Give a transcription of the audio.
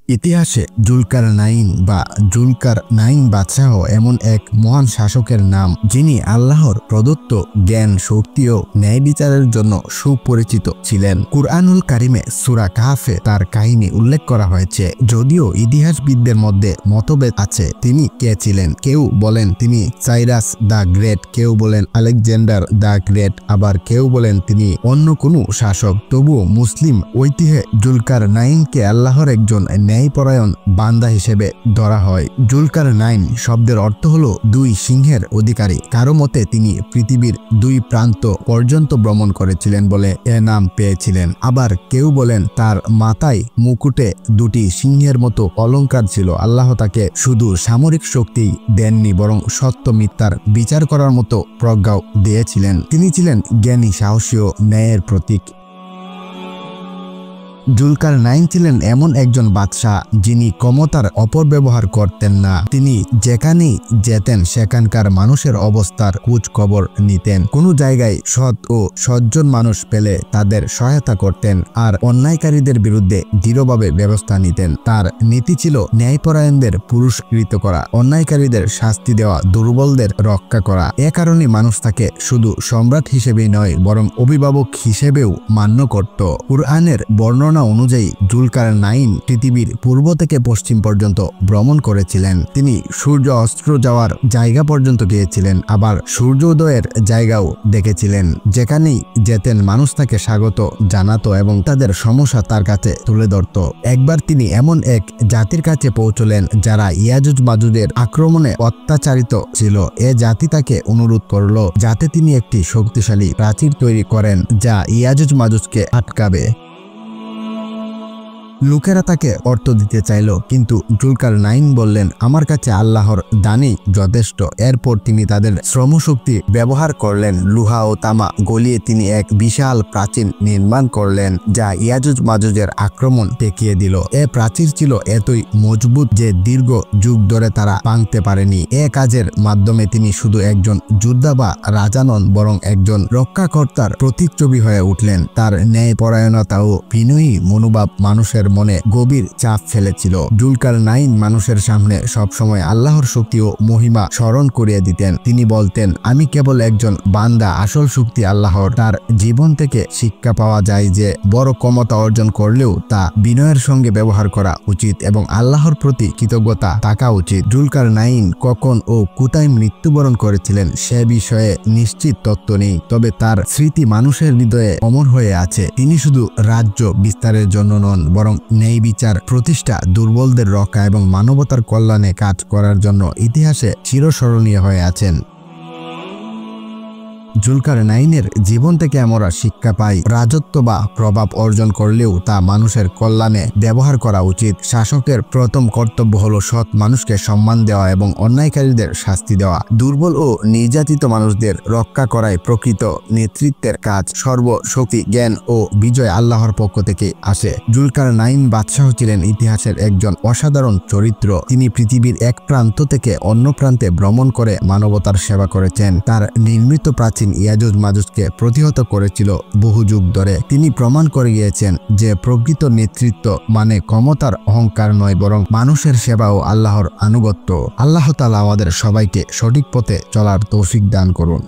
ইতিহাসে জুলকারনাইন বা জুলকারনাইন বাদশাহ এমন এক মহান শাসকের নাম, যিনি আল্লাহর প্রদত্ত জ্ঞান, শক্তি ও ন্যায় বিচারের জন্য সুপরিচিত ছিলেন। কুরআনুল কারিমে সূরা কাহফে তার কাহিনী উল্লেখ করা হয়েছে। যদিও ইতিহাসবিদদের মধ্যে মতভেদ আছে তিনি কে ছিলেন। কেউ বলেন তিনি সাইরাস দ্য গ্রেট, কেউ বলেন আলেকজান্ডার দ্য গ্রেট, আবার কেউ বলেন তিনি অন্য কোনো শাসক। তবুও মুসলিম ঐতিহ্যে জুলকারনাইনকে আল্লাহর একজন ন্যায়পরায়ণ বান্দা হিসেবে ধরা হয়। জুলকারনাইন শব্দের অর্থ হলো দুই সিংহের অধিকারী। কারো মতে তিনি পৃথিবীর দুই প্রান্ত পর্যন্ত ভ্রমণ করেছিলেন বলে এ নাম পেয়েছিলেন। আবার কেউ বলেন তার মাথায় মুকুটে দুটি সিংহের মতো অলংকার ছিল। আল্লাহ তাকে শুধু সামরিক শক্তি দেননি, বরং সত্য মিথ্যার বিচার করার মতো প্রজ্ঞাও দিয়েছিলেন। তিনি ছিলেন জ্ঞানী, সাহসী ও ন্যায়ের প্রতীক। জুলকারনাইন ছিলেন এমন একজন বাদশাহ যিনি ক্ষমতার অপব্যবহার করতেন না। তিনি যেখানেই যেতেন সেখানকার মানুষের অবস্থার খোঁজ খবর নিতেন। কোনো জায়গায় সৎ ও সজ্জন মানুষ পেলে তাদের সহায়তা করতেন আর অন্যায়কারীদের বিরুদ্ধে দৃঢ়ভাবে ব্যবস্থা নিতেন। তার নীতি ছিল ন্যায়পরায়ণদের পুরস্কৃত করা, অন্যায়কারীদের শাস্তি দেওয়া, দুর্বলদের রক্ষা করা। এ কারণে মানুষ তাকে শুধু সম্রাট হিসেবেই নয়, বরং অভিভাবক হিসেবেও মান্য করত। কুরআনের বর্ণনা অনুযায়ী জুলকারনাইন পৃথিবীর পূর্ব থেকে পশ্চিম পর্যন্ত ভ্রমণ করেছিলেন। তিনি সূর্য অস্ত যাওয়ার জায়গা পর্যন্ত গিয়েছিলেন, আবার সূর্য উদয়ের জায়গাও দেখেছিলেন। যেখানেই যেতেন মানুষ তাকে স্বাগত জানাতো এবং তাদের সমস্যা তার কাছে তুলে ধরত। একবার তিনি এমন এক জাতির কাছে পৌঁছলেন যারা ইয়াজুজ মাজুজের আক্রমণে অত্যাচারিত ছিল। এ জাতি তাকে অনুরোধ করল যাতে তিনি একটি শক্তিশালী প্রাচীর তৈরি করেন যা ইয়াজুজ মাজুজকে আটকাবে। লোকেরা তাকে অর্থ দিতে চাইল, কিন্তু জুলকারনাইন বললেন, আমার কাছে আল্লাহর দানই যথেষ্ট। এরপর তিনি তাদের শ্রমশক্তি ব্যবহার করলেন। লোহা ও তামা গলিয়ে তিনি এক বিশাল প্রাচীর নির্মাণ করলেন যা ইয়াজুজ মাজুজের আক্রমণ ঠেকিয়ে দিল। এ প্রাচীর ছিল এতই মজবুত যে দীর্ঘ যুগ ধরে তারা ভাঙতে পারেনি। এ কাজের মাধ্যমে তিনি শুধু একজন যোদ্ধা বা রাজা নন, বরং একজন রক্ষাকর্তার প্রতিচ্ছবি হয়ে উঠলেন। তার ন্যায়পরায়ণতা ও বিনয়ী মনোভাব মানুষের মনে গভীর চাপ ফেলেছিল। জুলকারনাইন মানুষের সামনে সবসময় আল্লাহর শক্তি ও মহিমা স্মরণ করিয়ে দিতেন। তিনি বলতেন, আমি কেবল একজন বান্দা, আসল শক্তি আল্লাহর। তার জীবন থেকে শিক্ষা পাওয়া যায় যে বড় ক্ষমতা অর্জন করলেও তা বিনয়ের সঙ্গে ব্যবহার করা উচিত এবং আল্লাহর প্রতি কৃতজ্ঞতা থাকা উচিত। জুলকারনাইন কখন ও কোথায় মৃত্যুবরণ করেছিলেন সে বিষয়ে নিশ্চিত তথ্য নেই, তবে তার স্মৃতি মানুষের হৃদয়ে অমর হয়ে আছে। তিনি শুধু রাজ্য বিস্তারের জন্য নন, বরং ন্যায় বিচার প্রতিষ্ঠা, দুর্বলদের রক্ষা এবং মানবতার কল্যাণে কাজ করার জন্য ইতিহাসে চিরস্মরণীয় হয়ে আছেন। জুলকারনাইনের জীবন থেকে আমরা শিক্ষা পাই, রাজত্ব বা প্রভাব অর্জন করলেও তা মানুষের কল্যাণে ব্যবহার করা উচিত। শাসকের প্রথম কর্তব্য হলো সৎ মানুষকে সম্মান দেওয়া এবং অন্যায়কারীদের শাস্তি দেওয়া। দুর্বল ও নির্যাতিত মানুষদের রক্ষা করাই প্রকৃত নেতৃত্বের কাজ। সর্বশক্তি, জ্ঞান ও বিজয় আল্লাহর পক্ষ থেকে আসে। জুলকারনাইন বাদশাহ ছিলেন ইতিহাসের একজন অসাধারণ চরিত্র। তিনি পৃথিবীর এক প্রান্ত থেকে অন্য প্রান্তে ভ্রমণ করে মানবতার সেবা করেছেন। তার নির্মিত প্রাচীন ইয়াজুজ মাজুজকে প্রতিহত করেছিল বহু যুগ ধরে। তিনি প্রমাণ করে গিয়েছেন যে প্রকৃত নেতৃত্ব মানে ক্ষমতার অহংকার নয়, বরং মানুষের সেবা ও আল্লাহর আনুগত্য। আল্লাহ তাআলা আমাদের সবাইকে সঠিক পথে চলার তৌফিক দান করুন।